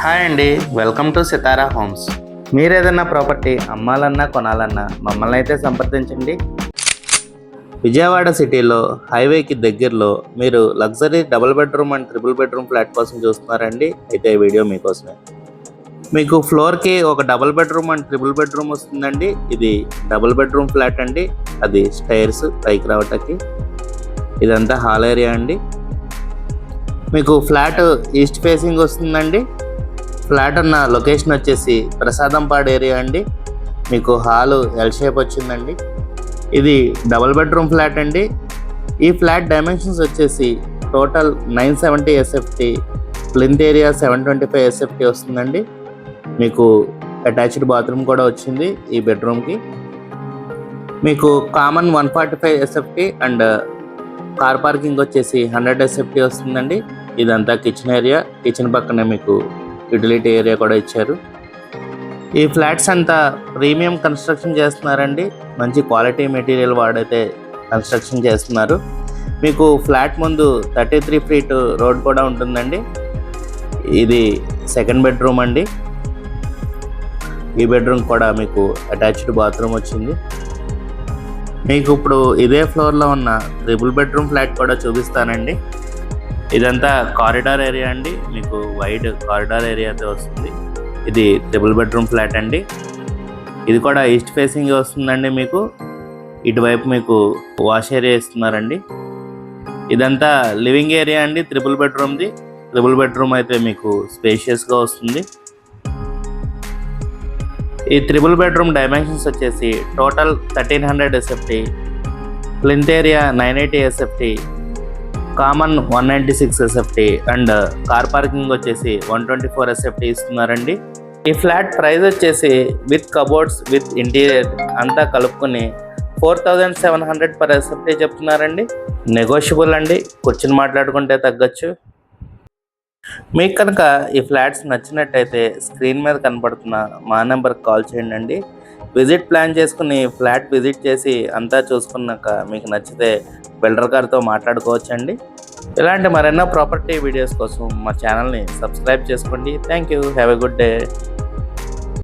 Hi అండి, welcome to Sitara homes. మీరు ఏదైనా ప్రాపర్టీ అమ్మాలన్నా కొనాలన్నా మమ్మల్ని అయితే సంప్రదించండి. విజయవాడ సిటీలో హైవేకి దగ్గరలో మీరు luxury double bedroom and triple bedroom flat కోసం చూస్తున్నారండి. అయితే ఈ వీడియో మీకోసమే. మీకు ఫ్లోర్కి ఒక double bedroom and triple bedroom వస్తుందండి. ఇది డబుల్ బెడ్రూమ్ ఫ్లాట్ అండి. అది స్టైర్స్ పైకి రావటానికి. ఇదంతా హాల్ ఏరియా అండి. మీకు ఫ్లాట్ ఈస్ట్ ఫేసింగ్ వస్తుందండి. ఫ్లాట్ ఉన్న లొకేషన్ వచ్చేసి ప్రసాదంపాడు ఏరియా అండి. మీకు హాలు ఎల్ షేప్ వచ్చిందండి. ఇది డబుల్ బెడ్రూమ్ ఫ్లాట్ అండి. ఈ ఫ్లాట్ డైమెన్షన్స్ వచ్చేసి total 970 SFT, plinth area 725 SFT వస్తుందండి. మీకు అటాచ్డ్ బాత్రూమ్ కూడా వచ్చింది ఈ బెడ్రూమ్కి. మీకు common 145 SFT and car parking వచ్చేసి 100 SFT వస్తుందండి. ఇదంతా కిచెన్ ఏరియా. కిచెన్ పక్కనే మీకు యూటిలిటీ ఏరియా కూడా ఇచ్చారు. ఈ ఫ్లాట్స్ అంతా ప్రీమియం కన్స్ట్రక్షన్ చేస్తున్నారండి. మంచి క్వాలిటీ మెటీరియల్ వాడైతే కన్స్ట్రక్షన్ చేస్తున్నారు. మీకు ఫ్లాట్ ముందు 33 ఫీట్ రోడ్ కూడా ఉంటుందండి. ఇది సెకండ్ బెడ్రూమ్ అండి. ఈ బెడ్రూమ్ కూడా మీకు అటాచ్డ్ బాత్రూమ్ వచ్చింది. మీకు ఇప్పుడు ఇదే ఫ్లోర్లో ఉన్న ట్రిపుల్ బెడ్రూమ్ ఫ్లాట్ కూడా చూపిస్తానండి. ఇదంతా కారిడార్ ఏరియా అండి. మీకు వైడ్ కారిడార్ ఏరియాతో వస్తుంది. ఇది ట్రిపుల్ బెడ్రూమ్ ఫ్లాట్ అండి. ఇది కూడా ఈస్ట్ ఫేసింగ్ వస్తుందండి. మీకు ఇటువైపు మీకు వాష్ ఏరియా ఇస్తున్నారండి. ఇదంతా లివింగ్ ఏరియా అండి ట్రిపుల్ బెడ్రూమ్ది. ట్రిపుల్ బెడ్రూమ్ అయితే మీకు స్పేషియస్గా వస్తుంది. ఈ ట్రిపుల్ బెడ్రూమ్ డైమెన్షన్స్ వచ్చేసి total 1300 SFT, plinth area 980 SFT, common 196 SFT and car parking వచ్చేసి 124 SFT ఇస్తున్నారండి. ఈ ఫ్లాట్ ప్రైస్ వచ్చేసి విత్ కబోర్డ్స్ విత్ ఇంటీరియర్ అంతా కలుపుకొని 4700 per SFT చెప్తున్నారండి. నెగోషియబుల్ అండి. కూర్చొని మాట్లాడుకుంటే తగ్గచ్చు. మీకు కనుక ఈ ఫ్లాట్స్ నచ్చినట్టయితే స్క్రీన్ మీద కనపడుతున్న మా నెంబర్కి కాల్ చేయండి. విజిట్ ప్లాన్ చేసుకుని ఫ్లాట్ విజిట్ చేసి అంతా చూసుకున్నాక మీకు నచ్చితే బిల్డర్ గారితో మాట్లాడుకోవచ్చండి. ఇలాంటి మరెన్నో ప్రాపర్టీ వీడియోస్ కోసం మా ఛానల్ని సబ్స్క్రైబ్ చేసుకోండి. Thank you. Have a good day.